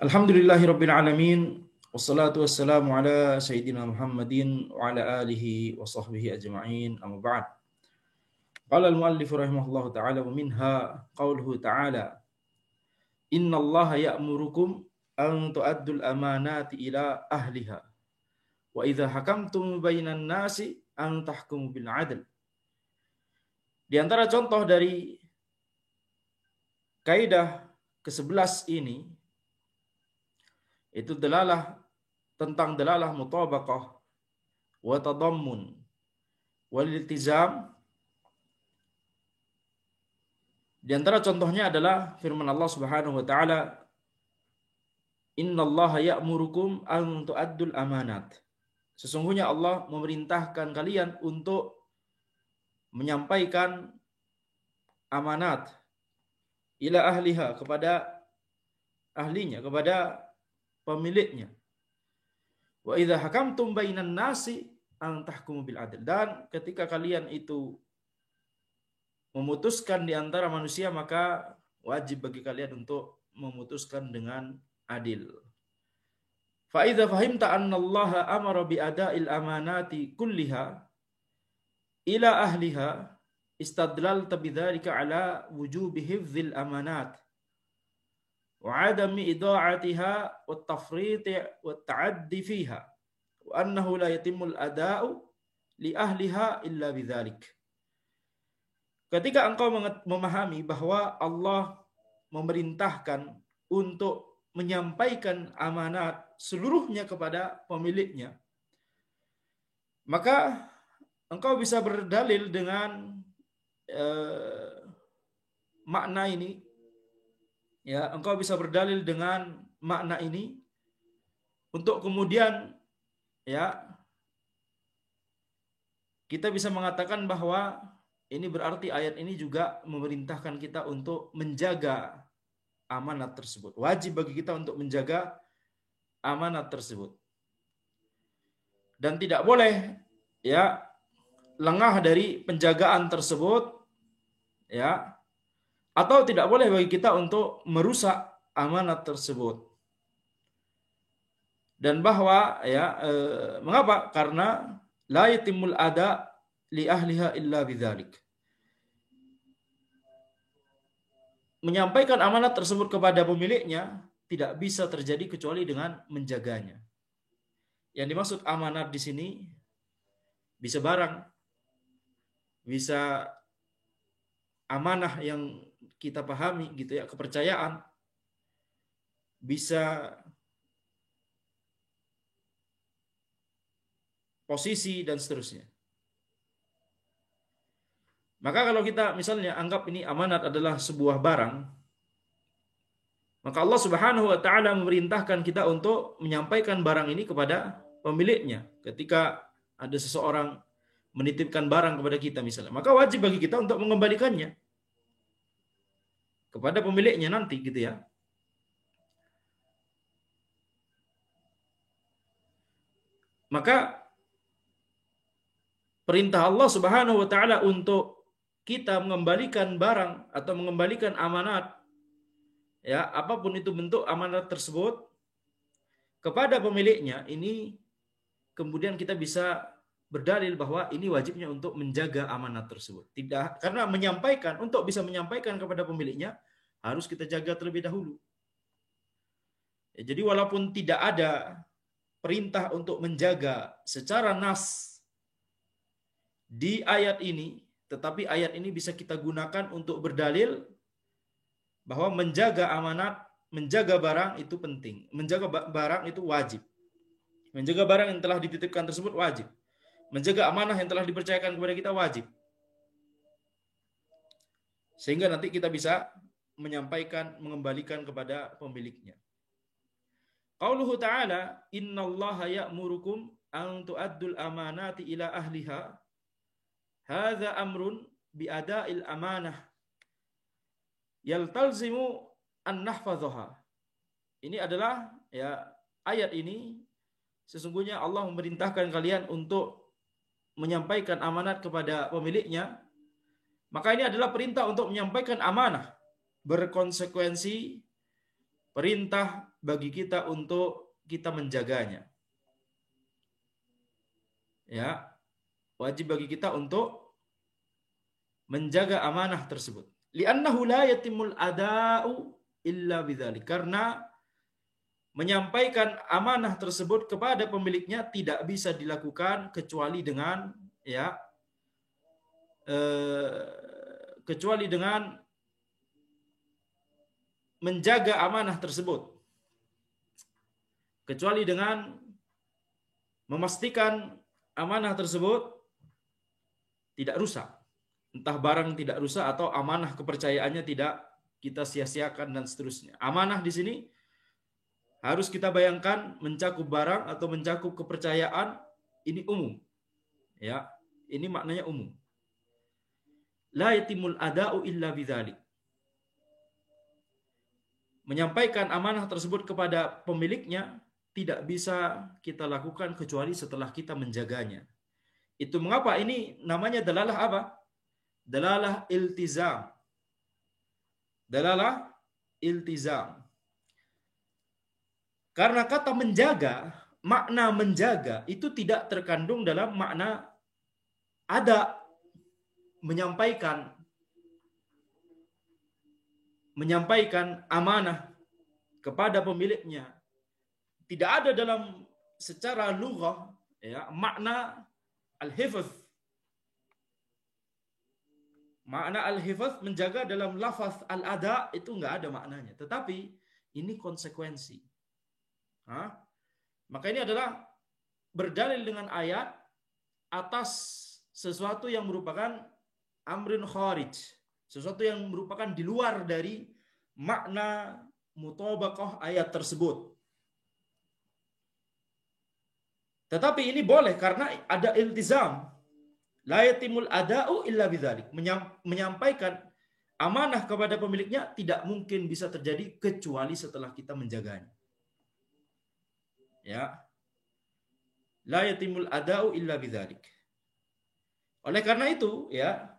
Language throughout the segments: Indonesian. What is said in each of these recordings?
Alhamdulillahirabbil alamin wassalatu wassalamu ala sayyidina Muhammadin wa ala alihi wa sahbihi ajma'in. Amma ba'd. Qala al-muallif rahimahullahu ta'ala wa minha qauluhu ta'ala innallaha ya'murukum an tu'addul amanati ila ahliha wa idza hakamtum bainan nasi an tahkumu bil 'adl. Di antara contoh dari kaidah ke-11 ini itu tentang dalalah mutabaqah wa tadammun wal iltizam. Di antara contohnya adalah firman Allah Subhanahu wa taala, innallaha ya'murukum an tu'addul amanat. Sesungguhnya Allah memerintahkan kalian untuk menyampaikan amanat ila ahliha, kepada ahlinya, kepada pemiliknya. Wa idza hakamtum bainan nasi an tahkumu bil adl. Dan ketika kalian itu memutuskan di antara manusia, maka wajib bagi kalian untuk memutuskan dengan adil. Fa idza fahimta anna Allah amara bi ada'il amanati kulliha ila ahliha istadlalta bidzalika ala wujubi hifdzil amanat wa adami ida'atiha wa tafriti wa ta'addi fiha wa annahu la yatimul ada'u li ahliha illa bidzalik. Ketika engkau memahami bahwa Allah memerintahkan untuk menyampaikan amanat seluruhnya kepada pemiliknya, maka engkau bisa berdalil dengan makna ini. Ya, engkau bisa berdalil dengan makna ini untuk kemudian kita bisa mengatakan bahwa ini berarti ayat ini juga memerintahkan kita untuk menjaga amanat tersebut. Wajib bagi kita untuk menjaga amanat tersebut. Dan tidak boleh lengah dari penjagaan tersebut, atau tidak boleh bagi kita untuk merusak amanat tersebut. Dan bahwa mengapa? Karena la yatimul ada li ahliha illa bidzalik. Menyampaikan amanat tersebut kepada pemiliknya tidak bisa terjadi kecuali dengan menjaganya. Yang dimaksud amanat di sini bisa barang, bisa amanah yang kita pahami gitu ya, kepercayaan, bisa posisi dan seterusnya. Maka kalau kita misalnya anggap ini amanat adalah sebuah barang, maka Allah Subhanahu wa taala memerintahkan kita untuk menyampaikan barang ini kepada pemiliknya. Ketika ada seseorang menitipkan barang kepada kita misalnya, maka wajib bagi kita untuk mengembalikannya kepada pemiliknya nanti gitu ya. Maka perintah Allah Subhanahu wa taala untuk kita mengembalikan barang atau mengembalikan amanat, apapun itu bentuk amanat tersebut, kepada pemiliknya, ini kemudian kita bisa berdalil bahwa ini wajibnya untuk menjaga amanat tersebut. Tidak, karena untuk bisa menyampaikan kepada pemiliknya harus kita jaga terlebih dahulu. Jadi walaupun tidak ada perintah untuk menjaga secara nas di ayat ini, tetapi ayat ini bisa kita gunakan untuk berdalil bahwa menjaga amanat, menjaga barang itu penting. Menjaga barang itu wajib. Menjaga barang yang telah dititipkan tersebut wajib. Menjaga amanah yang telah dipercayakan kepada kita wajib. Sehingga nanti kita bisa menyampaikan, mengembalikan kepada pemiliknya. Qauluhu ta'ala, innallaha ya'murukum an tu'addul amanati ila ahliha. Hadza amrun bi'ada'il amanah yaltalzimu an nahfadhaha. Ini adalah ayat ini, sesungguhnya Allah memerintahkan kalian untuk menyampaikan amanat kepada pemiliknya, maka ini adalah perintah untuk menyampaikan amanah, berkonsekuensi perintah bagi kita untuk kita menjaganya. Ya, wajib bagi kita untuk menjaga amanah tersebut. Li'annahu la yatimul ada'u illa bidzalik. Karena menyampaikan amanah tersebut kepada pemiliknya tidak bisa dilakukan kecuali dengan ya kecuali dengan menjaga amanah tersebut, kecuali dengan memastikan amanah tersebut tidak rusak, entah barang tidak rusak atau amanah kepercayaannya tidak kita sia-siakan dan seterusnya. Amanah di sini harus kita bayangkan mencakup barang atau mencakup kepercayaan, ini umum. Ya, ini maknanya umum. La yatimul ada'u illa bidzalik. Menyampaikan amanah tersebut kepada pemiliknya tidak bisa kita lakukan kecuali setelah kita menjaganya. Itu mengapa ini namanya dalalah apa? Dalalah iltizam. Dalalah iltizam. Karena kata menjaga, makna menjaga itu tidak terkandung dalam makna ada menyampaikan amanah kepada pemiliknya. Tidak ada dalam secara lughah ya makna al-hifz. Makna al-hifz menjaga dalam lafaz al-ada itu enggak ada maknanya, tetapi ini konsekuensi. Maka ini adalah berdalil dengan ayat atas sesuatu yang merupakan amrin kharij, sesuatu yang merupakan di luar dari makna mutabaqah ayat tersebut. Tetapi ini boleh karena ada iltizam. La yatimul ada'u illa bidzalik. Menyampaikan amanah kepada pemiliknya tidak mungkin bisa terjadi kecuali setelah kita menjaganya. Ya. La yatimul ada'u illa bidzalik. Oleh karena itu, ya,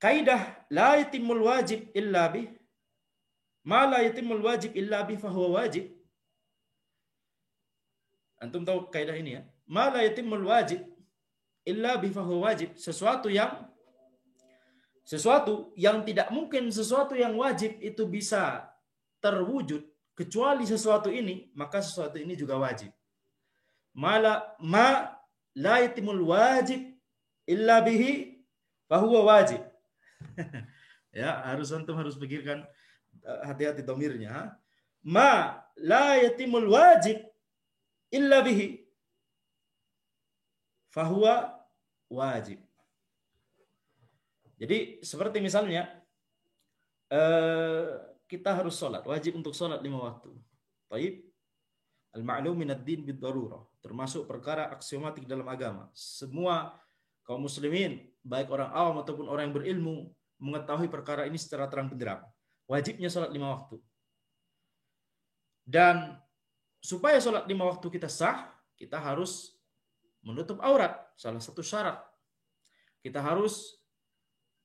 kaidah la yatimul wajib illa bih, ma la yatimul wajib illa bih fahuwa wajib. Antum tahu kaidah ini ya? Ma la yatimul wajib illa bih fahuwa wajib. Sesuatu yang tidak mungkin sesuatu yang wajib itu bisa terwujud kecuali sesuatu ini, maka sesuatu ini juga wajib. Ma la yatimul wajib illa bihi fahuwa wajib. Ya, antum harus pikirkan, hati-hati domirnya. Ma la yatimul wajib illa bihi fahuwa wajib. Jadi seperti misalnya kita harus sholat, wajib untuk sholat 5 waktu. Baik, al-ma'lum minad din bid-darurah, termasuk perkara aksiomatik dalam agama. Semua kaum muslimin, baik orang awam ataupun orang yang berilmu, mengetahui perkara ini secara terang benderang. Wajibnya sholat 5 waktu. Dan supaya sholat 5 waktu kita sah, kita harus menutup aurat, salah satu syarat. Kita harus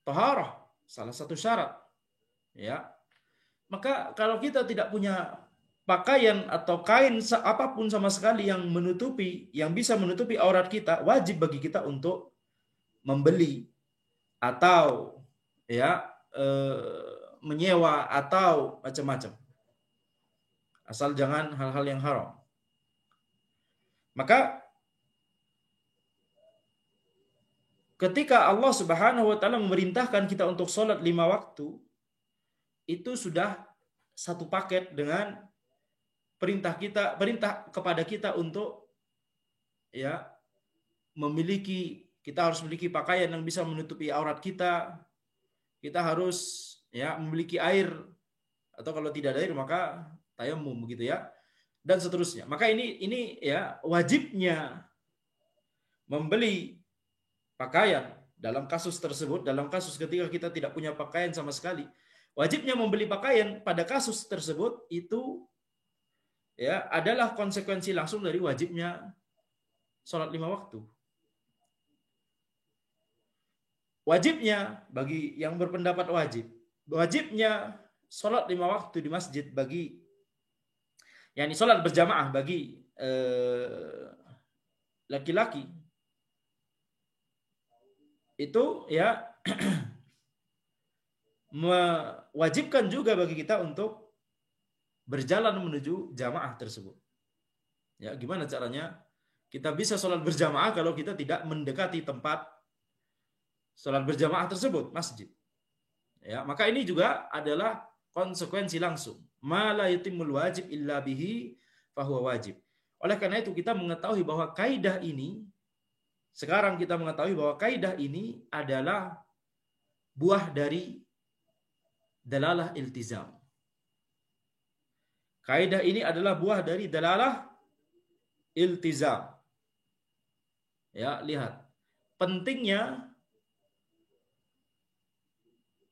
taharah, salah satu syarat. Ya. Maka kalau kita tidak punya pakaian atau kain apapun sama sekali yang bisa menutupi aurat kita, wajib bagi kita untuk membeli atau ya menyewa atau macam-macam. Asal jangan hal-hal yang haram. Maka ketika Allah Subhanahu wa taala memerintahkan kita untuk sholat 5 waktu, itu sudah satu paket dengan perintah kepada kita untuk ya kita harus memiliki pakaian yang bisa menutupi aurat kita. Kita harus ya memiliki air, atau kalau tidak ada air maka tayamum begitu ya. Dan seterusnya. Maka ini ya wajibnya membeli pakaian dalam kasus tersebut, dalam kasus ketika kita tidak punya pakaian sama sekali, wajibnya membeli pakaian pada kasus tersebut itu ya adalah konsekuensi langsung dari wajibnya sholat 5 waktu. Wajibnya bagi yang berpendapat wajibnya sholat 5 waktu di masjid bagi, yakni sholat berjamaah bagi laki-laki itu ya mewajibkan juga bagi kita untuk berjalan menuju jamaah tersebut. Ya, gimana caranya kita bisa sholat berjamaah kalau kita tidak mendekati tempat sholat berjamaah tersebut, masjid. Ya, maka ini juga adalah konsekuensi langsung. Ma la yutimul wajib illa bihi fahuwa wajib. Oleh karena itu kita mengetahui bahwa kaidah ini, sekarang kita mengetahui bahwa kaidah ini adalah buah dari dalalah iltizam. Kaidah ini adalah buah dari dalalah iltizam. Ya, lihat. Pentingnya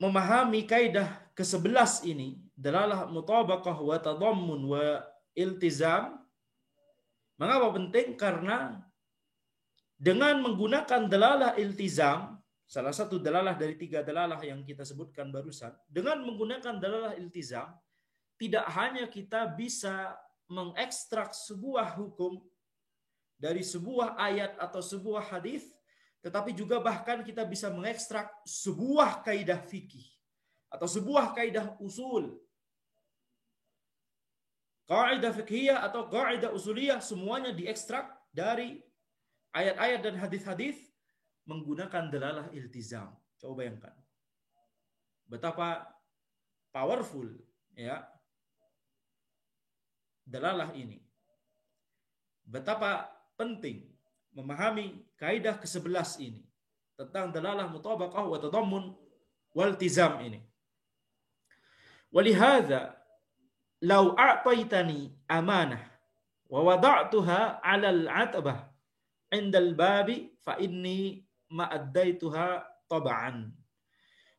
memahami kaidah ke-11 ini, dalalah mutabaqah wa tadammun wa iltizam. Mengapa penting? Karena dengan menggunakan dalalah iltizam, salah satu dalalah dari 3 dalalah yang kita sebutkan barusan, dengan menggunakan dalalah iltizam, tidak hanya kita bisa mengekstrak sebuah hukum dari sebuah ayat atau sebuah hadis, tetapi juga bahkan kita bisa mengekstrak sebuah kaidah fikih atau sebuah kaidah usul. Kaidah fikhiyah atau kaidah usuliyah semuanya diekstrak dari ayat-ayat dan hadis-hadis menggunakan dalalah iltizam. Coba bayangkan. Betapa powerful ya dalalah ini. Betapa penting memahami kaidah ke-11 ini tentang dalalah mutabaqah wa tadammun wal iltizam ini. Walihadza law a'taitani amanah wa wada'tuha 'ala al-'atbah 'inda al-babi fa inni ma addaituha tab'an.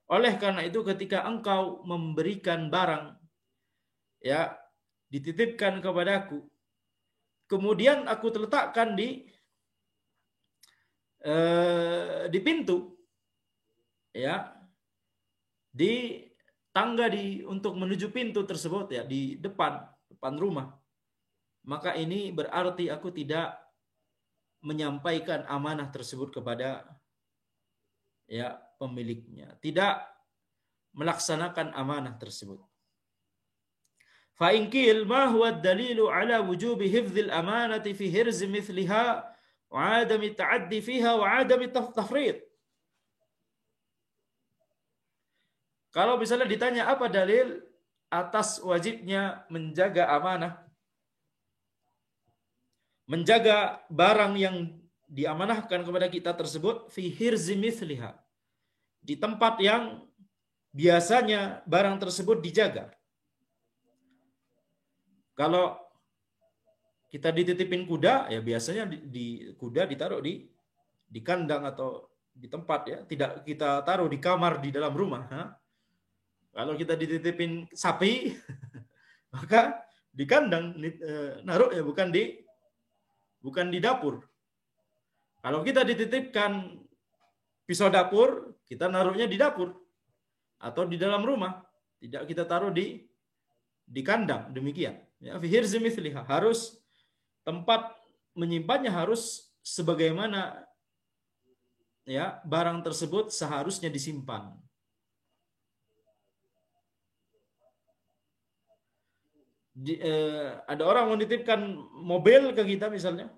Oleh karena itu ketika engkau memberikan barang ya dititipkan kepadaku, kemudian aku letakkan di pintu ya, di tangga untuk menuju pintu tersebut ya, di depan rumah, maka ini berarti aku tidak menyampaikan amanah tersebut kepada ya pemiliknya, tidak melaksanakan amanah tersebut. Fa in qil ma huwa ad-dalilu ala wujubi hifdzil amanati fi hirz mithliha wa adami ta'addi fiha wa adami tafrid. Kalau misalnya ditanya apa dalil atas wajibnya menjaga amanah, menjaga barang yang diamanahkan kepada kita tersebut fi hirzi mithliha, di tempat yang biasanya barang tersebut dijaga. Kalau kita dititipin kuda, ya biasanya di kuda ditaruh di kandang atau di tempat ya, tidak kita taruh di kamar di dalam rumah. Kalau kita dititipin sapi, maka di kandang naruh ya, bukan di dapur. Kalau kita dititipkan pisau dapur, kita naruhnya di dapur atau di dalam rumah, tidak kita taruh di kandang. Demikian. Ya, fi hirzi mithliha, harus tempat menyimpannya harus sebagaimana ya barang tersebut seharusnya disimpan. Ada orang menitipkan mobil ke kita misalnya,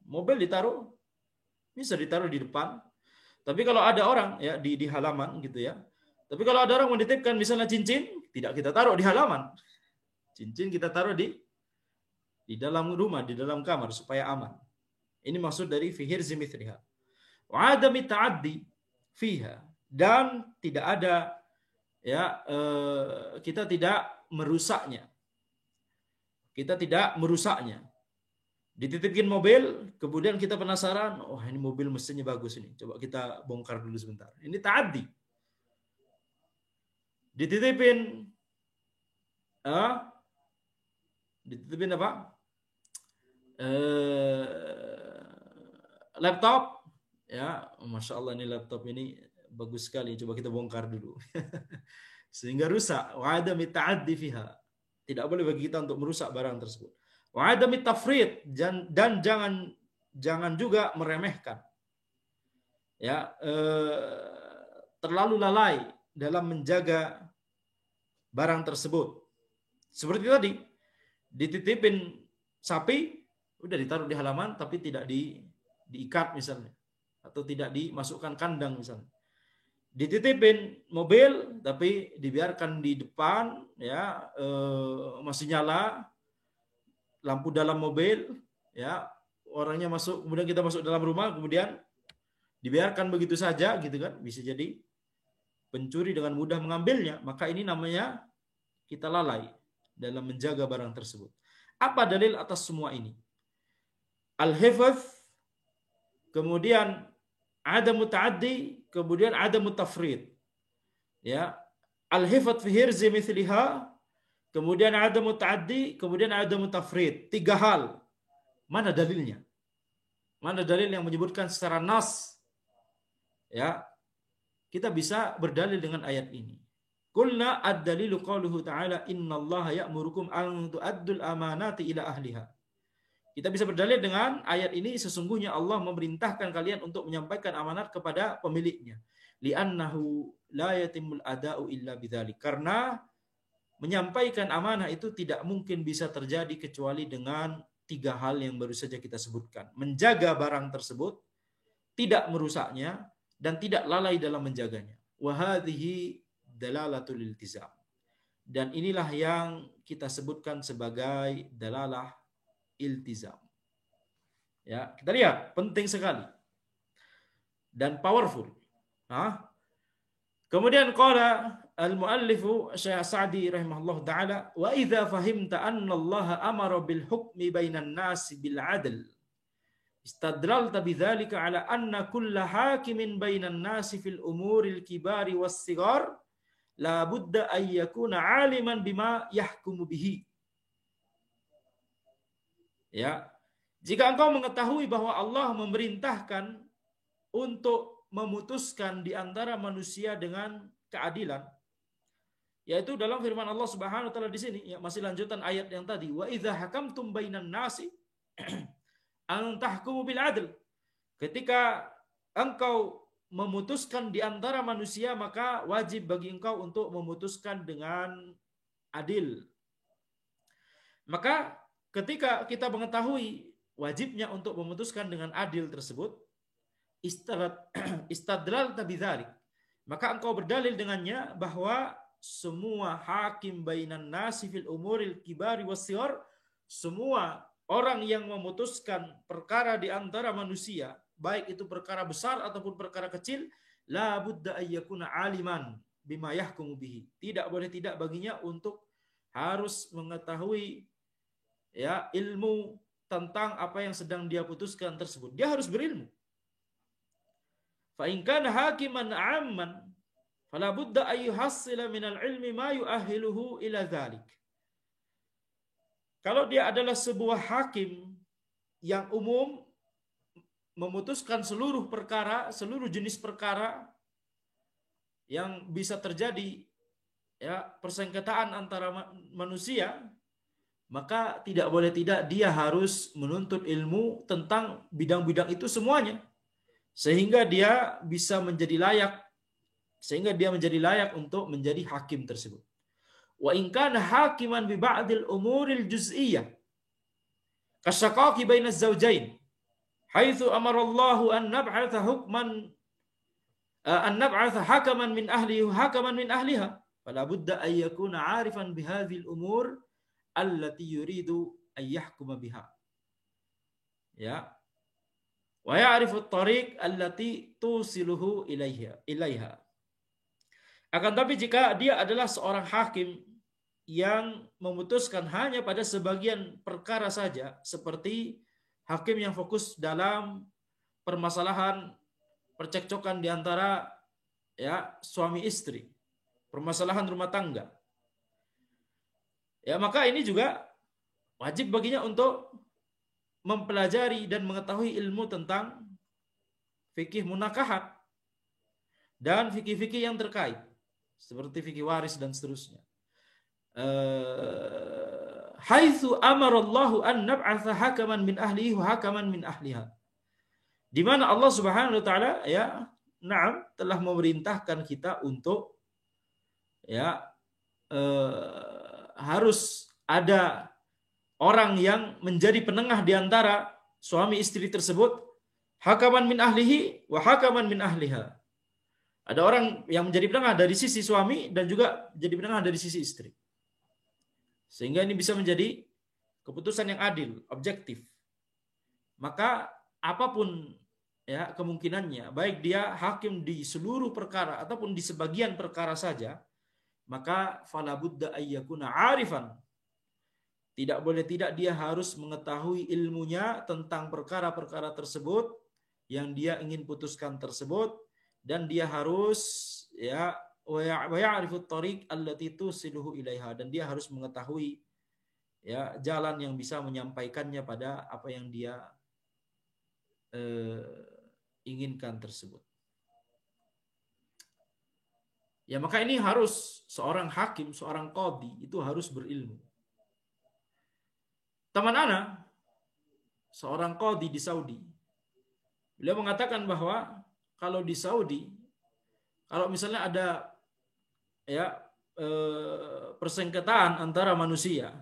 mobil bisa ditaruh di depan. Tapi kalau ada orang ya di halaman gitu ya. Tapi kalau ada orang menitipkan misalnya cincin, tidak kita taruh di halaman. Cincin kita taruh di dalam rumah, di dalam kamar supaya aman. Ini maksud dari fi hirzi mithliha. Wa adami ta'addi fiha, dan tidak ada ya kita tidak merusaknya. Kita tidak merusaknya. Dititipin mobil, kemudian kita penasaran, oh ini mobil mesinnya bagus ini, coba kita bongkar dulu sebentar. Ini ta'addi. Dititipin apa? Laptop, ya, masya Allah ini laptop ini bagus sekali, coba kita bongkar dulu. sehingga rusak. Wa adami ta'addi fiha. Tidak boleh bagi kita untuk merusak barang tersebut. Wa adami tafrid, dan jangan juga meremehkan. Ya, terlalu lalai dalam menjaga barang tersebut. Seperti tadi, dititipin sapi, udah ditaruh di halaman tapi tidak diikat misalnya, atau tidak dimasukkan kandang misalnya. Dititipin mobil tapi dibiarkan di depan, ya, masih nyala lampu dalam mobil, ya, orangnya masuk, kemudian kita masuk dalam rumah, kemudian dibiarkan begitu saja, gitu kan, bisa jadi pencuri dengan mudah mengambilnya. Maka ini namanya kita lalai dalam menjaga barang tersebut. Apa dalil atas semua ini? Al-hifz, kemudian ada muta'addi, kemudian ada mutafrid. Ya, al-hifz fi hirzi mithliha, kemudian ada muta'addi, kemudian ada mutafrid. 3 hal. Mana dalilnya? Mana dalil yang menyebutkan secara nas? Ya, kita bisa berdalil dengan ayat ini. Qulna ad-dalilu qauluhu ta'ala innallaha ya'murukum an tu'addul amanati ila ahliha. Kita bisa berdalil dengan ayat ini, sesungguhnya Allah memerintahkan kalian untuk menyampaikan amanat kepada pemiliknya. Li'annahu la yatimul ada'u illa bidzalik. Karena menyampaikan amanah itu tidak mungkin bisa terjadi kecuali dengan 3 hal yang baru saja kita sebutkan. Menjaga barang tersebut, tidak merusaknya, dan tidak lalai dalam menjaganya. Wa hadhihi dalalatul iltizam. Dan inilah yang kita sebutkan sebagai dalalah iltizam. Ya, kita lihat, penting sekali dan powerful. Nah, kemudian qala al-muallifu Syekh Sa'di rahimahullah taala, wa idza fahimta anna Allah amara bil hukmi bainan nasi bil adl istadlalta bidzalika ala anna kulla hakimin bainan nasi fil umuril kibari was sigar la budda ay yakuna aliman bima yahkumu bihi. Ya, jika engkau mengetahui bahwa Allah memerintahkan untuk memutuskan di antara manusia dengan keadilan, yaitu dalam firman Allah Subhanahu wa taala di sini, ya, masih lanjutan ayat yang tadi, wa idza hakamtum bainan nasi an tahkumu bil adl. Ketika engkau memutuskan di antara manusia, maka wajib bagi engkau untuk memutuskan dengan adil. Maka ketika kita mengetahui wajibnya untuk memutuskan dengan adil tersebut, istadlal tabidzalik, maka engkau berdalil dengannya bahwa semua hakim bainan nasi fil umuril kibari wasyar, semua orang yang memutuskan perkara di antara manusia, baik itu perkara besar ataupun perkara kecil, la budda ayyakuna aliman bima yahkumu bihi. Tidak boleh tidak baginya untuk harus mengetahui, ya, ilmu tentang apa yang sedang dia putuskan tersebut. Dia harus berilmu. Fa in kana hakiman 'amman fala budda ay yuhassila minal ilmi ma yu'ahhiluhu ila dzalik. Kalau dia adalah sebuah hakim yang umum, memutuskan seluruh perkara, seluruh jenis perkara yang bisa terjadi, ya, persengketaan antara manusia, maka tidak boleh tidak dia harus menuntut ilmu tentang bidang-bidang itu semuanya, sehingga dia bisa menjadi layak untuk menjadi hakim tersebut. Wa in kana hakiman bi ba'dil umuril juz'iyyah kasyaqaqi baina az-zawjayn haitsu amara Allah an nab'atha hakaman min ahlihi wa hakaman min ahliha fala budda an yakuna 'arifan bi hadhil umur allati yuridu an yahkuma biha, ya, wa ya'rifu at-tariq allati tusiluhu ilaiha. Akan tapi jika dia adalah seorang hakim yang memutuskan hanya pada sebagian perkara saja, seperti hakim yang fokus dalam permasalahan percekcokan di antara, ya, suami istri, permasalahan rumah tangga, ya, maka ini juga wajib baginya untuk mempelajari dan mengetahui ilmu tentang fikih munakahat dan fikih-fikih yang terkait. seperti fikih waris dan seterusnya. Haitsu amarallahu an nab'atsa hakaman min ahlihi wa hakaman min ahliha. Di mana Allah Subhanahu wa taala ya, telah memerintahkan kita untuk ya harus ada orang yang menjadi penengah di antara suami istri tersebut, hakaman min ahlihi wa hakaman min ahliha. Ada orang yang menjadi penengah dari sisi suami dan juga jadi penengah dari sisi istri. Sehingga ini bisa menjadi keputusan yang adil, objektif. Maka apapun ya kemungkinannya, baik dia hakim di seluruh perkara ataupun di sebagian perkara saja, maka fala budda ayyakuna arifan. Tidak boleh tidak dia harus mengetahui ilmunya tentang perkara-perkara tersebut yang dia ingin putuskan tersebut, dan dia harus ya wa ya'rifut thariq allati tusiluhu ilaiha, dan dia harus mengetahui ya jalan yang bisa menyampaikannya pada apa yang dia inginkan tersebut. Ya maka ini harus seorang hakim, seorang qadhi itu harus berilmu. Teman ana, seorang qadhi di Saudi, beliau mengatakan bahwa kalau di Saudi, kalau misalnya ada ya persengketaan antara manusia,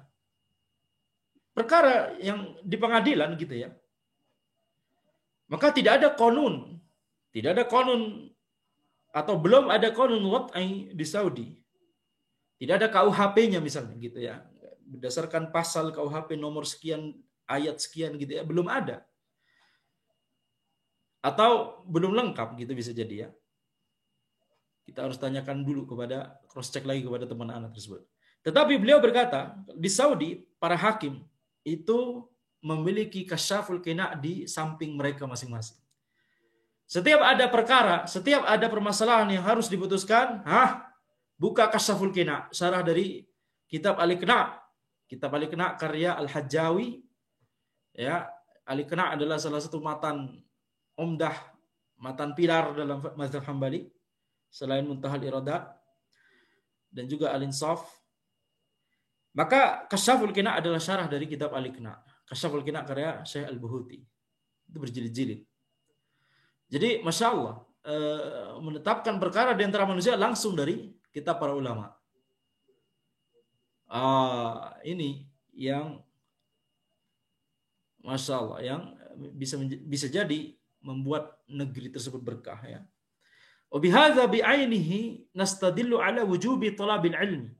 perkara yang di pengadilan gitu ya, maka tidak ada konun atau belum ada konun wad'i di Saudi. Tidak ada KUHP-nya misalnya gitu ya. Berdasarkan pasal KUHP nomor sekian, ayat sekian gitu ya, belum ada. Atau belum lengkap gitu bisa jadi ya. Kita harus tanyakan dulu cross check lagi kepada teman anak tersebut. Tetapi beliau berkata, di Saudi para hakim itu memiliki kasyaful qina' di samping mereka masing-masing. Setiap ada perkara, setiap ada permasalahan yang harus diputuskan, buka kasyaful qina', syarah dari kitab Al-Iqna'. Kitab Al-Iqna' karya Al-Hajjawi. Ya, Al-Iqna' adalah salah satu matan umdah, matan pilar dalam mazhab Hambali selain Muntahal Iradat dan juga Al-Insaf. Maka Kasyaful Qina' adalah syarah dari kitab Al-Iqna'. Kasyaful Qina' karya Syekh Al-Buhuti. Itu berjilid-jilid. Jadi Masya Allah, menetapkan perkara di antara manusia langsung dari kitab para ulama. Ini yang Masya Allah, yang bisa jadi membuat negeri tersebut berkah ya. Wabihadza bi'ainihi nastadillu ala wujubi talabil ilmi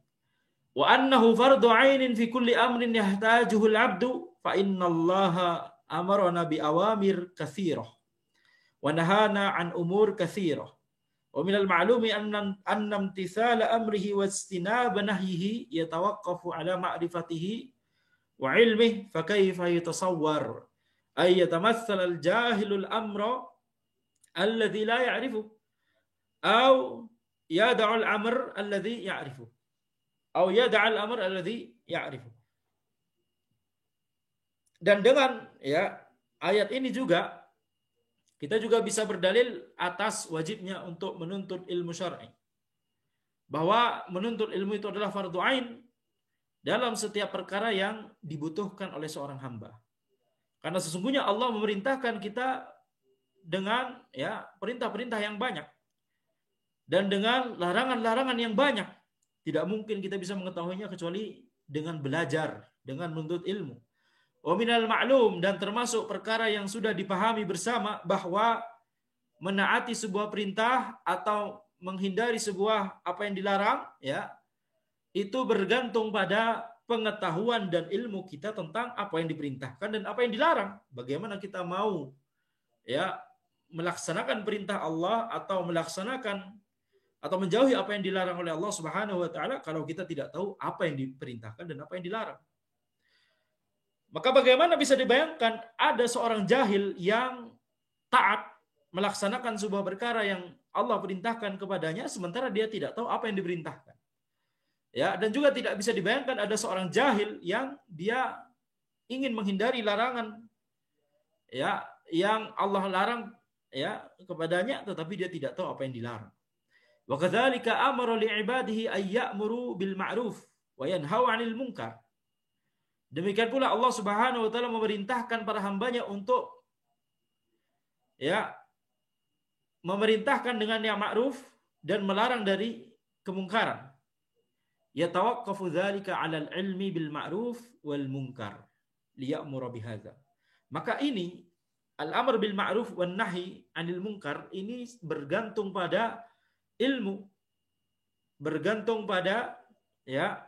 wa annahu fardu 'ainin fi kulli amrin yahtajuhu al-'abdu fa innallaha amarna bi awamir katsirah wa nahana 'an umur katsirah wa minal ma'lumi anna imtithala amrihi wa istinaba nahyihi yatawaqqafu ala ma'rifatihi wa 'ilmihi fa kayfa yatasawwar ay yatamassal al-jahilul amra alladhi la ya'rifu aw yad'u al-amr alladhi ya'rifu aw yad'a al-amr alladhi ya'rifu. Dan dengan ya ayat ini juga kita juga bisa berdalil atas wajibnya untuk menuntut ilmu syar'i. Bahwa menuntut ilmu itu adalah fardhu ain dalam setiap perkara yang dibutuhkan oleh seorang hamba. Karena sesungguhnya Allah memerintahkan kita dengan ya perintah-perintah yang banyak dan dengan larangan-larangan yang banyak. Tidak mungkin kita bisa mengetahuinya kecuali dengan belajar, dengan menuntut ilmu. Wa minal ma'lum, dan termasuk perkara yang sudah dipahami bersama bahwa menaati sebuah perintah atau menghindari sebuah apa yang dilarang ya itu bergantung pada pengetahuan dan ilmu kita tentang apa yang diperintahkan dan apa yang dilarang. Bagaimana kita mau ya melaksanakan perintah Allah atau melaksanakan atau menjauhi apa yang dilarang oleh Allah Subhanahu wa taala kalau kita tidak tahu apa yang diperintahkan dan apa yang dilarang. Maka bagaimana bisa dibayangkan ada seorang jahil yang taat melaksanakan sebuah perkara yang Allah perintahkan kepadanya sementara dia tidak tahu apa yang diperintahkan. Ya, dan juga tidak bisa dibayangkan ada seorang jahil yang dia ingin menghindari larangan ya yang Allah larang ya kepadanya tetapi dia tidak tahu apa yang dilarang. Wa kadzalika amara li'ibadihi ay ya'muru bil ma'ruf wa yanhau 'anil munkar. Demikian pula Allah Subhanahu wa taala memerintahkan para hambanya untuk ya memerintahkan dengan yang ma'ruf dan melarang dari kemungkaran. Yatawaqqafu dzalika 'alal ilmi bil ma'ruf wal munkar liya'mura bihadza. Maka ini al-amr bil ma'ruf wan nahi 'anil munkar ini bergantung pada ilmu, bergantung pada ya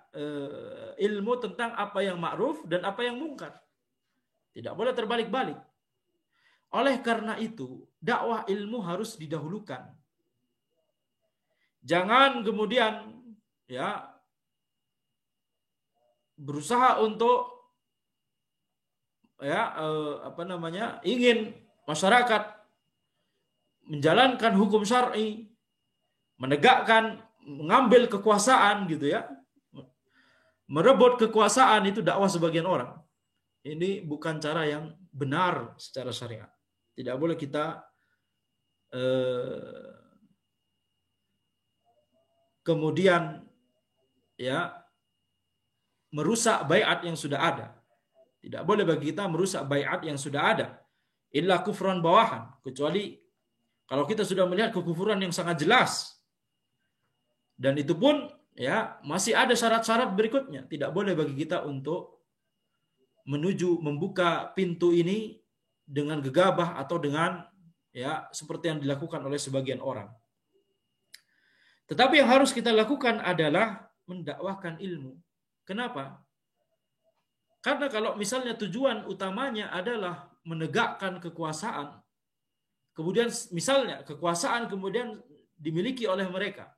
ilmu tentang apa yang ma'ruf dan apa yang mungkar. Tidak boleh terbalik-balik. Oleh karena itu, dakwah ilmu harus didahulukan. Jangan kemudian ya berusaha untuk ya ingin masyarakat menjalankan hukum syar'i, menegakkan, mengambil kekuasaan gitu ya. Merebut kekuasaan itu dakwah sebagian orang. Ini bukan cara yang benar secara syariat. Tidak boleh kita kemudian ya merusak baiat yang sudah ada. Tidak boleh bagi kita merusak baiat yang sudah ada. Illa kufran bawahan, kecuali kalau kita sudah melihat kekufuran yang sangat jelas. Dan itu pun ya masih ada syarat-syarat berikutnya. Tidak boleh bagi kita untuk menuju membuka pintu ini dengan gegabah atau dengan ya seperti yang dilakukan oleh sebagian orang. Tetapi yang harus kita lakukan adalah mendakwahkan ilmu. Kenapa? Karena kalau misalnya tujuan utamanya adalah menegakkan kekuasaan, kemudian misalnya kekuasaan kemudian dimiliki oleh mereka,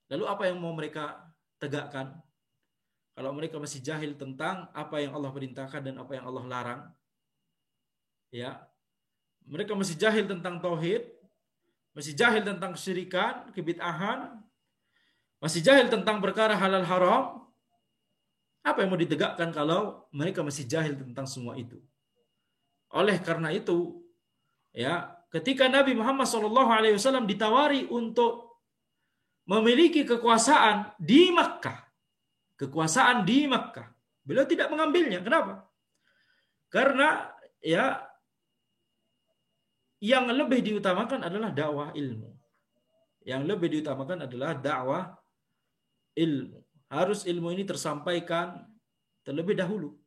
lalu apa yang mau mereka tegakkan? Kalau mereka masih jahil tentang apa yang Allah perintahkan dan apa yang Allah larang, ya, mereka masih jahil tentang tauhid, masih jahil tentang kesyirikan, kebid'ahan, masih jahil tentang perkara halal haram. Apa yang mau ditegakkan kalau mereka masih jahil tentang semua itu? Oleh karena itu, ya, ketika Nabi Muhammad SAW ditawari untuk memiliki kekuasaan di Makkah, beliau tidak mengambilnya. Kenapa? Karena ya yang lebih diutamakan adalah dakwah ilmu. Yang lebih diutamakan adalah dakwah ilmu. Harus ilmu ini tersampaikan terlebih dahulu.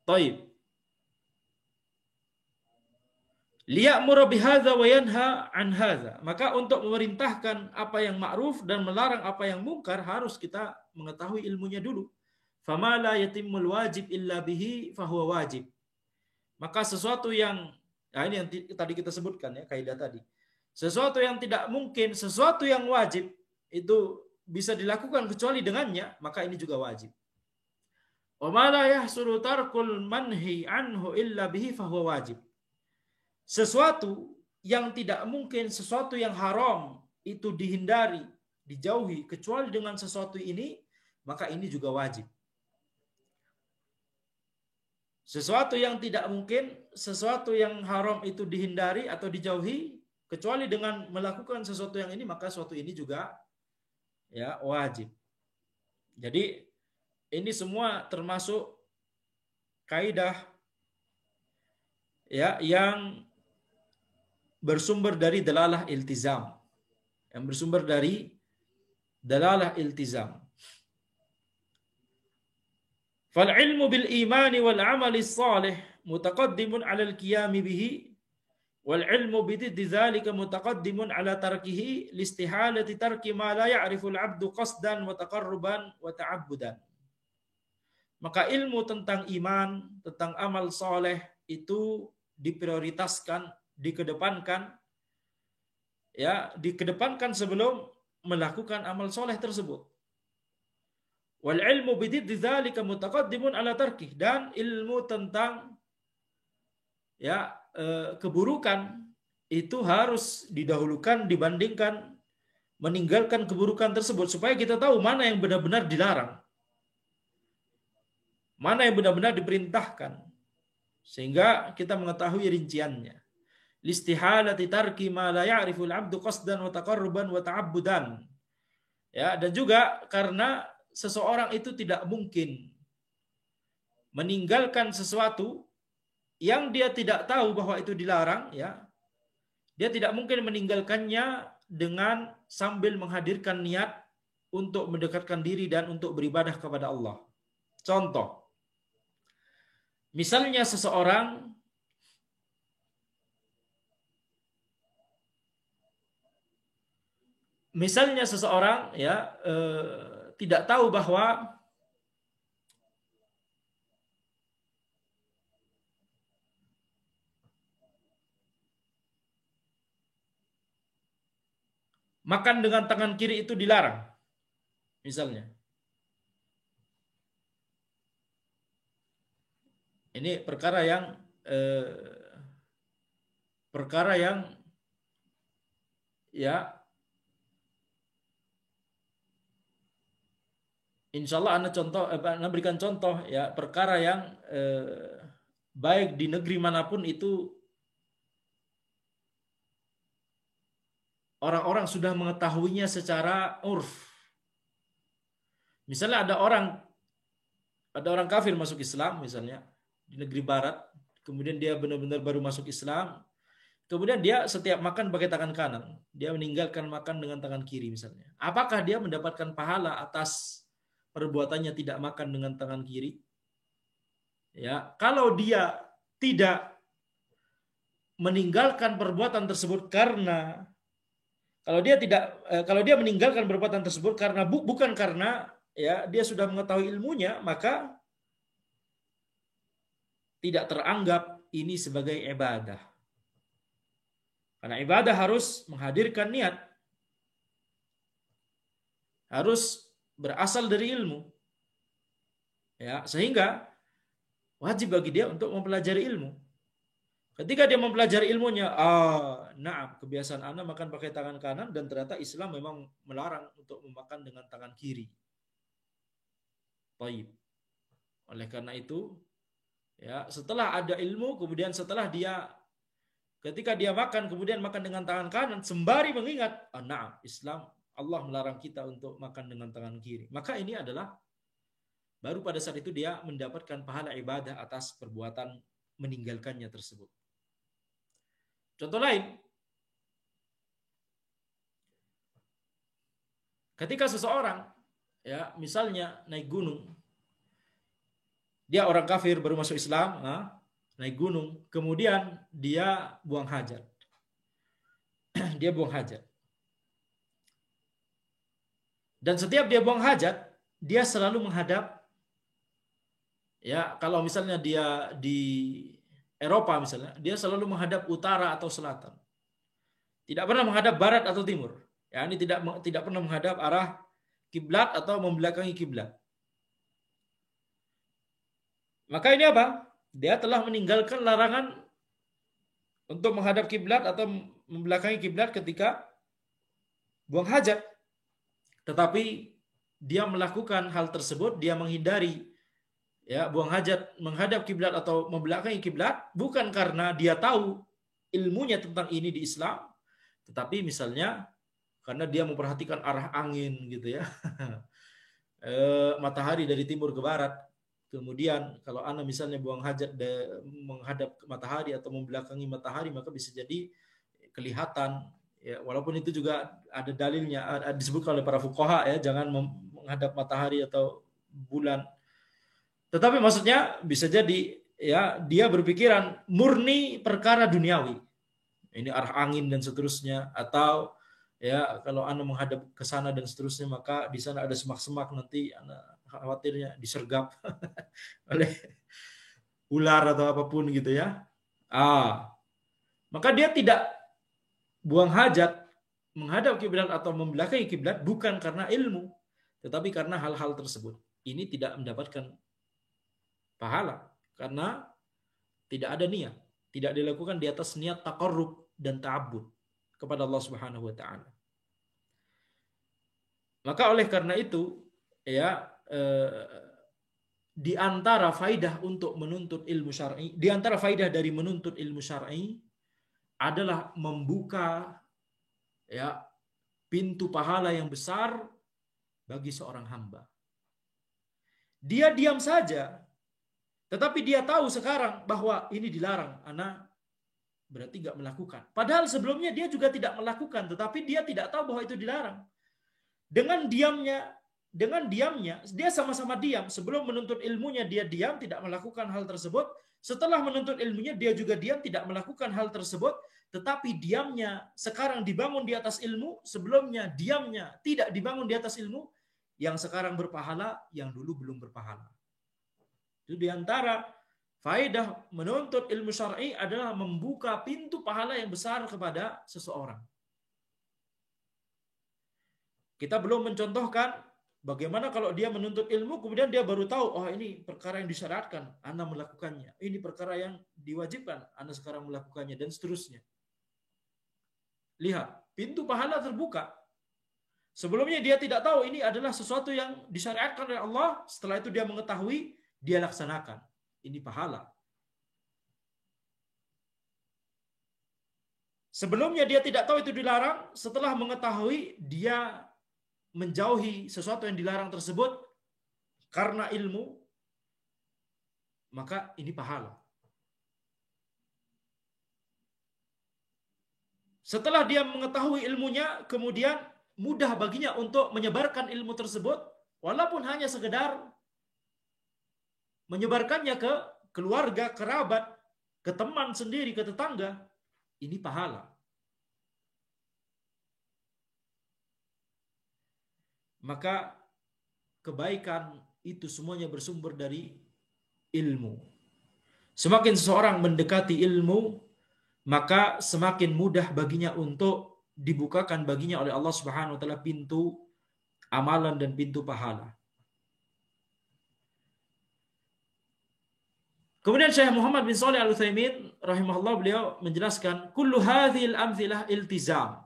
Taib. Liya'muru bihadza wa yanha an hadza. Maka untuk memerintahkan apa yang ma'ruf dan melarang apa yang mungkar harus kita mengetahui ilmunya dulu. Fama la yatimmul wajib illa bihi fahuwa wajib. Maka sesuatu yang ini yang tadi kita sebutkan ya, kaidah tadi. Sesuatu yang tidak mungkin, sesuatu yang wajib itu bisa dilakukan kecuali dengannya, maka ini juga wajib. Wa ma la yahsulu tarkul manhi anhu illa bihi fahuwa wajib. Sesuatu yang tidak mungkin, sesuatu yang haram itu dihindari, dijauhi kecuali dengan sesuatu ini, maka ini juga wajib. Sesuatu yang tidak mungkin, sesuatu yang haram itu dihindari atau dijauhi kecuali dengan melakukan sesuatu yang ini, maka sesuatu ini juga ya wajib. Jadi ini semua termasuk kaidah ya yang bersumber dari dalalah iltizam. Yang bersumber dari dalalah iltizam. Fal ilmu bil imani wal amali salih mutaqaddimun 'ala al qiyam bihi wal ilmu bididdi dzalika mutaqaddimun 'ala tarkihi listihalati tarki ma la ya'rifu al 'abdu qasdan wa taqarruban wa ta'abbudan. Maka ilmu tentang iman, tentang amal saleh itu diprioritaskan, dikedepankan ya, dikedepankan sebelum melakukan amal soleh tersebut. Wal ilmu bididdi dzalika mutaqaddimun ala tarkih, dan ilmu tentang ya keburukan itu harus didahulukan dibandingkan meninggalkan keburukan tersebut, supaya kita tahu mana yang benar-benar dilarang, mana yang benar-benar diperintahkan, sehingga kita mengetahui rinciannya. listihalati tarki ma la ya'rifu al-'abdu qasdan wa taqarruban wa ta'abbudan. Ya, dan juga karena seseorang itu tidak mungkin meninggalkan sesuatu yang dia tidak tahu bahwa itu dilarang, ya. Dia tidak mungkin meninggalkannya dengan sambil menghadirkan niat untuk mendekatkan diri dan untuk beribadah kepada Allah. Contoh, misalnya seseorang ya tidak tahu bahwa makan dengan tangan kiri itu dilarang, misalnya. Ini perkara yang ya, insya Allah Anda berikan contoh ya, perkara yang baik di negeri manapun itu orang-orang sudah mengetahuinya secara urf. Misalnya ada orang kafir masuk Islam misalnya di negeri barat, kemudian dia benar-benar baru masuk Islam, kemudian dia setiap makan pakai tangan kanan, dia meninggalkan makan dengan tangan kiri misalnya. Apakah dia mendapatkan pahala atas perbuatannya tidak makan dengan tangan kiri? Ya, kalau dia tidak meninggalkan perbuatan tersebut karena kalau dia meninggalkan perbuatan tersebut karena bukan karena ya dia sudah mengetahui ilmunya, maka tidak teranggap ini sebagai ibadah. Karena ibadah harus menghadirkan niat, harus berasal dari ilmu. Ya, sehingga wajib bagi dia untuk mempelajari ilmu. Ketika dia mempelajari ilmunya, kebiasaan Anda makan pakai tangan kanan dan ternyata Islam memang melarang untuk memakan dengan tangan kiri. Baik. Oleh karena itu, ya, setelah ada ilmu, kemudian setelah ketika dia makan, kemudian makan dengan tangan kanan, sembari mengingat, Islam, Allah melarang kita untuk makan dengan tangan kiri. Maka ini adalah, baru pada saat itu dia mendapatkan pahala ibadah atas perbuatan meninggalkannya tersebut. Contoh lain, ketika seseorang, ya, misalnya naik gunung, dia orang kafir baru masuk Islam, naik gunung, kemudian dia buang hajat. Dia buang hajat. Dan setiap dia buang hajat, dia selalu menghadap, ya, kalau misalnya dia di Eropa misalnya, dia selalu menghadap utara atau selatan. Tidak pernah menghadap barat atau timur. Ya, ini tidak pernah menghadap arah kiblat atau membelakangi kiblat. Maka ini apa? Dia telah meninggalkan larangan untuk menghadap kiblat atau membelakangi kiblat ketika buang hajat. Tetapi dia melakukan hal tersebut, dia menghindari, ya, buang hajat menghadap kiblat atau membelakangi kiblat bukan karena dia tahu ilmunya tentang ini di Islam, tetapi misalnya karena dia memperhatikan arah angin gitu ya. Matahari dari timur ke barat. Kemudian kalau Anda misalnya buang hajat menghadap matahari atau membelakangi matahari, maka bisa jadi kelihatan, ya, walaupun itu juga ada dalilnya, disebutkan oleh para fuqaha, ya, jangan menghadap matahari atau bulan. Tetapi maksudnya bisa jadi, ya, dia berpikiran murni perkara duniawi. Ini arah angin dan seterusnya, atau ya kalau Anda menghadap ke sana dan seterusnya, maka di sana ada semak-semak, nanti Anda khawatirnya disergap oleh ular atau apapun gitu ya. Maka dia tidak buang hajat menghadap kiblat atau membelakangi kiblat bukan karena ilmu, tetapi karena hal-hal tersebut. Ini tidak mendapatkan pahala karena tidak ada niat, tidak dilakukan di atas niat taqarrub dan ta'abbud kepada Allah Subhanahu wa taala. Maka oleh karena itu, ya, di antara faidah untuk menuntut ilmu syar'i, di antara faidah dari menuntut ilmu syar'i adalah membuka ya pintu pahala yang besar bagi seorang hamba. Dia diam saja, tetapi dia tahu sekarang bahwa ini dilarang, ana berarti nggak melakukan. Padahal sebelumnya dia juga tidak melakukan, tetapi dia tidak tahu bahwa itu dilarang. Dengan diamnya, dia sama-sama diam. Sebelum menuntut ilmunya dia diam, tidak melakukan hal tersebut. Setelah menuntut ilmunya dia juga diam, tidak melakukan hal tersebut. Tetapi diamnya sekarang dibangun di atas ilmu, sebelumnya diamnya tidak dibangun di atas ilmu, yang sekarang berpahala, yang dulu belum berpahala. Itu diantara faedah menuntut ilmu syar'i adalah membuka pintu pahala yang besar kepada seseorang. Kita belum mencontohkan bagaimana kalau dia menuntut ilmu, kemudian dia baru tahu, oh ini perkara yang disyariatkan, Anda melakukannya. Ini perkara yang diwajibkan, Anda sekarang melakukannya, dan seterusnya. Lihat, pintu pahala terbuka. Sebelumnya dia tidak tahu ini adalah sesuatu yang disyariatkan oleh Allah. Setelah itu dia mengetahui, dia laksanakan. Ini pahala. Sebelumnya dia tidak tahu itu dilarang. Setelah mengetahui, dia menjauhi sesuatu yang dilarang tersebut karena ilmu, maka ini pahala. Setelah dia mengetahui ilmunya, kemudian mudah baginya untuk menyebarkan ilmu tersebut, walaupun hanya sekedar menyebarkannya ke keluarga, kerabat, ke teman sendiri, ke tetangga, ini pahala. Maka kebaikan itu semuanya bersumber dari ilmu. Semakin seseorang mendekati ilmu, maka semakin mudah baginya untuk dibukakan baginya oleh Allah Subhanahu wa taala pintu amalan dan pintu pahala. Kemudian Syekh Muhammad bin Shalih Al-Utsaimin rahimahullah, beliau menjelaskan kullu hadhil amthilah iltizam.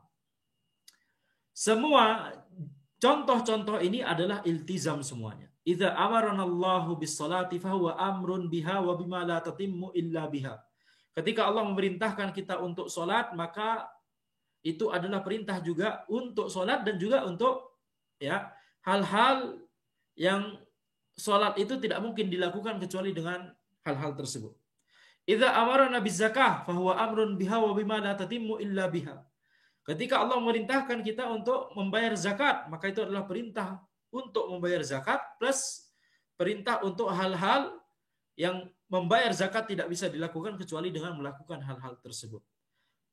Semua contoh-contoh ini adalah iltizam semuanya. Idza amaranallahu bis salati fahuwa amrun biha wa bima la tatimmu illa biha. Ketika Allah memerintahkan kita untuk sholat, maka itu adalah perintah juga untuk sholat dan juga untuk ya hal-hal yang sholat itu tidak mungkin dilakukan kecuali dengan hal-hal tersebut. Idza amarana biz zakah fahuwa amrun biha wa bima la tatimmu illa biha. Ketika Allah memerintahkan kita untuk membayar zakat, maka itu adalah perintah untuk membayar zakat plus perintah untuk hal-hal yang membayar zakat tidak bisa dilakukan kecuali dengan melakukan hal-hal tersebut.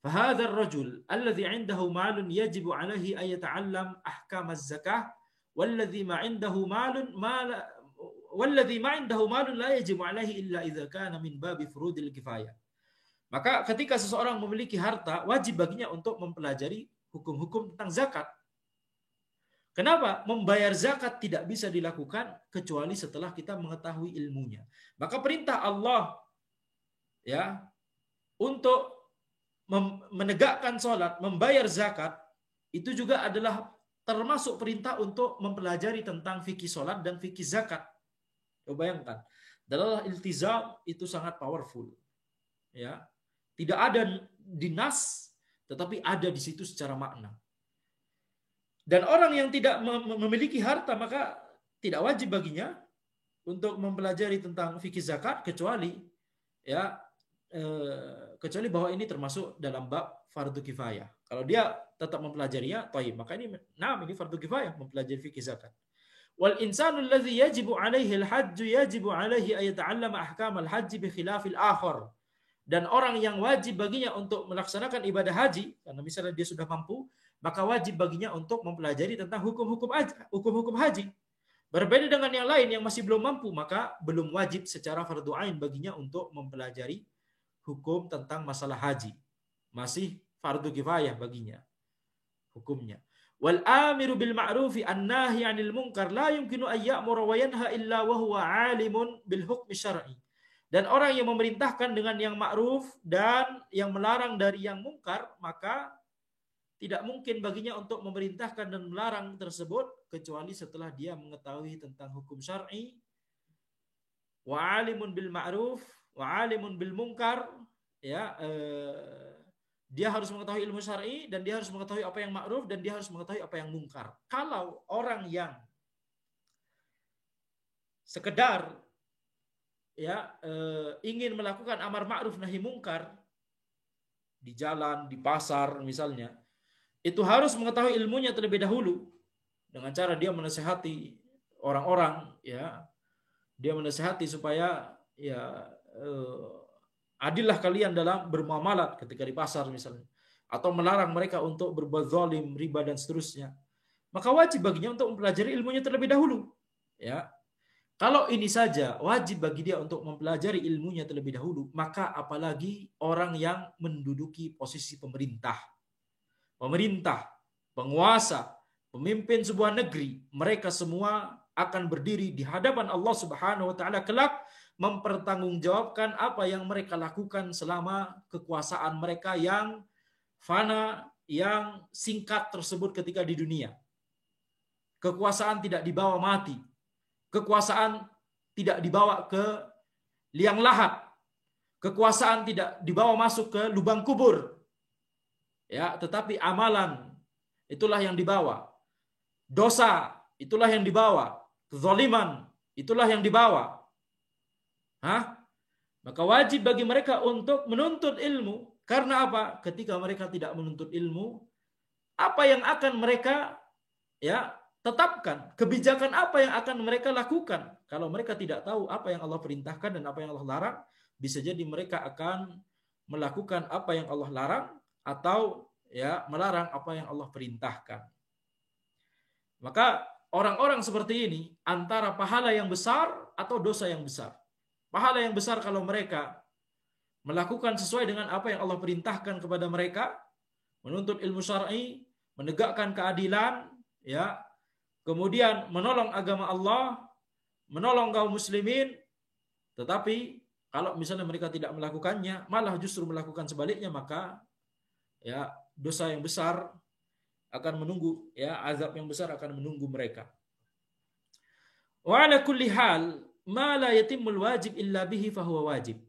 فهذا الرجل الذي عنده مال يجب عليه أن يتعلم أحكام الزكاة والذي ما عنده مال لا يجب عليه إلا إذا كان من باب فروض الكفاية. Maka ketika seseorang memiliki harta, wajib baginya untuk mempelajari hukum-hukum tentang zakat. Kenapa? Membayar zakat tidak bisa dilakukan kecuali setelah kita mengetahui ilmunya. Maka perintah Allah ya untuk menegakkan sholat, membayar zakat, itu juga adalah termasuk perintah untuk mempelajari tentang fikih sholat dan fikih zakat. Coba bayangkan, dalam iltizam itu sangat powerful. Ya, tidak ada di nas, tetapi ada di situ secara makna. Dan orang yang tidak memiliki harta, maka tidak wajib baginya untuk mempelajari tentang fikih zakat kecuali ya kecuali bahwa ini termasuk dalam bab fardu kifayah. Kalau dia tetap mempelajarinya, taib, maka ini fardu kifayah mempelajari fikih zakat. Wal insanu alladhi yajibu alaihi al-hajj yajibu alaihi an yata'allama ahkam al-hajj bi khilafil akhar. Dan orang yang wajib baginya untuk melaksanakan ibadah haji, karena misalnya dia sudah mampu, maka wajib baginya untuk mempelajari tentang hukum-hukum haji. Berbeda dengan yang lain yang masih belum mampu, maka belum wajib secara fardu ain baginya untuk mempelajari hukum tentang masalah haji. Masih fardu kifayah baginya hukumnya. Wal amiru bil ma'rufi an-nahi 'anil munkar la yumkinu an ya'mura wa yanha illa wa huwa 'alimun bil hukmi syar'i. Dan orang yang memerintahkan dengan yang ma'ruf dan yang melarang dari yang mungkar, maka tidak mungkin baginya untuk memerintahkan dan melarang tersebut kecuali setelah dia mengetahui tentang hukum syar'i, wa alimun bil ma'ruf wa alimun bil munkar, ya, dia harus mengetahui ilmu syar'i, dan dia harus mengetahui apa yang ma'ruf, dan dia harus mengetahui apa yang mungkar. Kalau orang yang sekedar ingin melakukan amar ma'ruf nahi mungkar di jalan, di pasar misalnya, itu harus mengetahui ilmunya terlebih dahulu dengan cara dia menasehati orang-orang, dia menasehati supaya adillah kalian dalam bermuamalat ketika di pasar misalnya, atau melarang mereka untuk berbuat zalim, riba dan seterusnya. Maka wajib baginya untuk mempelajari ilmunya terlebih dahulu. Kalau ini saja wajib bagi dia untuk mempelajari ilmunya terlebih dahulu, maka apalagi orang yang menduduki posisi pemerintah, penguasa, pemimpin sebuah negeri. Mereka semua akan berdiri di hadapan Allah Subhanahu wa taala kelak, mempertanggungjawabkan apa yang mereka lakukan selama kekuasaan mereka yang fana, yang singkat tersebut ketika di dunia. Kekuasaan tidak dibawa mati. Kekuasaan tidak dibawa ke liang lahat. Kekuasaan tidak dibawa masuk ke lubang kubur. Tetapi amalan itulah yang dibawa. Dosa itulah yang dibawa. Kezaliman itulah yang dibawa. Maka wajib bagi mereka untuk menuntut ilmu. Karena apa? Ketika mereka tidak menuntut ilmu, apa yang akan mereka tetapkan? Kebijakan apa yang akan mereka lakukan? Kalau mereka tidak tahu apa yang Allah perintahkan dan apa yang Allah larang, bisa jadi mereka akan melakukan apa yang Allah larang, atau melarang apa yang Allah perintahkan. Maka orang-orang seperti ini antara pahala yang besar atau dosa yang besar. Pahala yang besar kalau mereka melakukan sesuai dengan apa yang Allah perintahkan kepada mereka, menuntut ilmu syar'i, menegakkan keadilan, kemudian menolong agama Allah, menolong kaum muslimin. Tetapi kalau misalnya mereka tidak melakukannya, malah justru melakukan sebaliknya, maka dosa yang besar akan menunggu, azab yang besar akan menunggu mereka. Wa ala kulli hal ma la yatimul wajib illa bihi fahuwa wajib.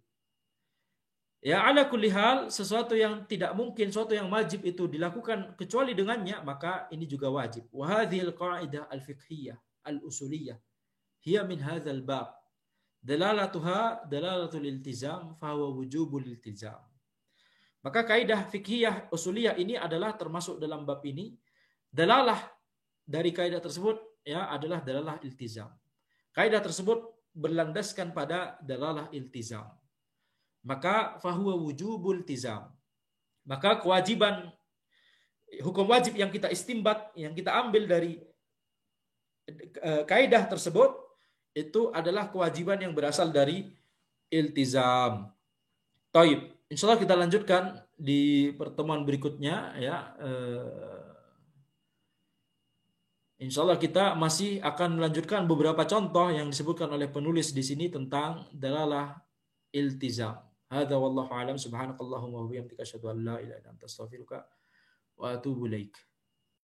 Ala kulli hal, sesuatu yang tidak mungkin, sesuatu yang wajib itu dilakukan kecuali dengannya, maka ini juga wajib. Wa hadhil qa'idah al-fiqhiyah al-usuliyah hiya min hadzal bab. Dalalatuha dalalatul iltizam fahuwa wujubul iltizam. Maka kaidah fiqhiyah usuliyah ini adalah termasuk dalam bab ini. Dalalah dari kaidah tersebut adalah dalalah iltizam. Kaidah tersebut berlandaskan pada dalalah iltizam. Maka fahuwa wujubul iltizam. Maka kewajiban, hukum wajib yang kita istimbat, yang kita ambil dari kaidah tersebut, itu adalah kewajiban yang berasal dari iltizam. Taib. Insyaallah kita lanjutkan di pertemuan berikutnya Insyaallah kita masih akan melanjutkan beberapa contoh yang disebutkan oleh penulis di sini tentang dalalah iltizam. Hadza wallahu a'lam. Subhanakallahumma wa bihamdika asyhadu an la ilaha illa anta astaghfiruka wa atubu ilaik.